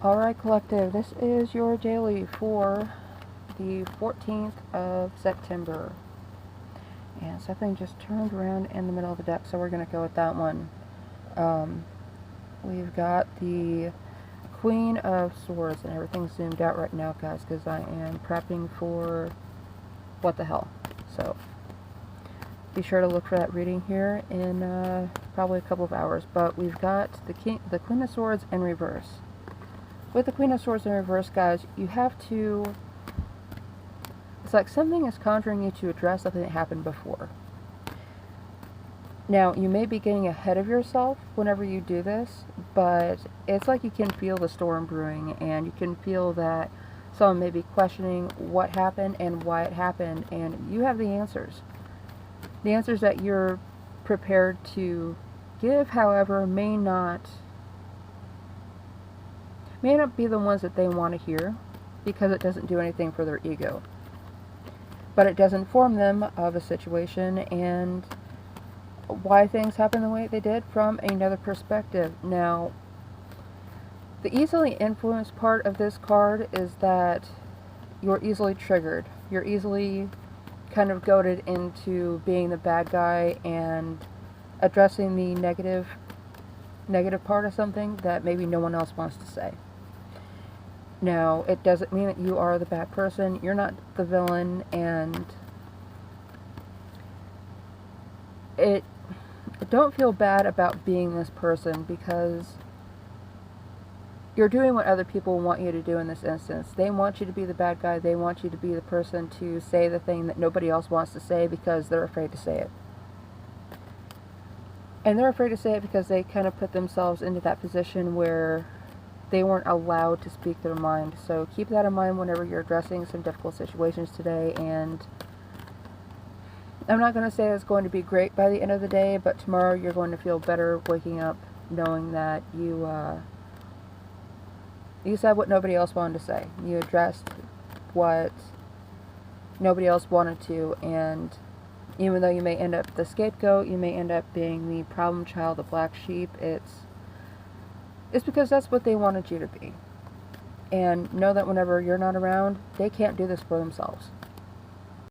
Alright, collective, this is your daily for the 14th of September. And something just turned around in the middle of the deck, so we're going to go with that one. We've got the Queen of Swords, and everything's zoomed out right now, guys, because I am prepping for what the hell. So, be sure to look for that reading here in probably a couple of hours. But we've got the Queen of Swords in reverse. With the Queen of Swords in reverse, guys, you have to... It's like something is conjuring you to address something that happened before. Now, you may be getting ahead of yourself whenever you do this, but it's like you can feel the storm brewing, and you can feel that someone may be questioning what happened and why it happened, and you have the answers. The answers that you're prepared to give, however, may not be the ones that they want to hear, because it doesn't do anything for their ego. But it does inform them of a situation and why things happen the way they did from another perspective. Now, the easily influenced part of this card is that you're easily triggered. You're easily kind of goaded into being the bad guy and addressing the negative part of something that maybe no one else wants to say. Now, it doesn't mean that you are the bad person. You're not the villain, and don't feel bad about being this person, because you're doing what other people want you to do in this instance. They want you to be the bad guy. They want you to be the person to say the thing that nobody else wants to say because they're afraid to say it. And they're afraid to say it because they kind of put themselves into that position where they weren't allowed to speak their mind. So keep that in mind whenever you're addressing some difficult situations today. And I'm not going to say it's going to be great by the end of the day, but tomorrow you're going to feel better waking up knowing that you said what nobody else wanted to say. You addressed what nobody else wanted to, and even though you may end up the scapegoat, you may end up being the problem child, the black sheep, it's because that's what they wanted you to be. And know that whenever you're not around, they can't do this for themselves.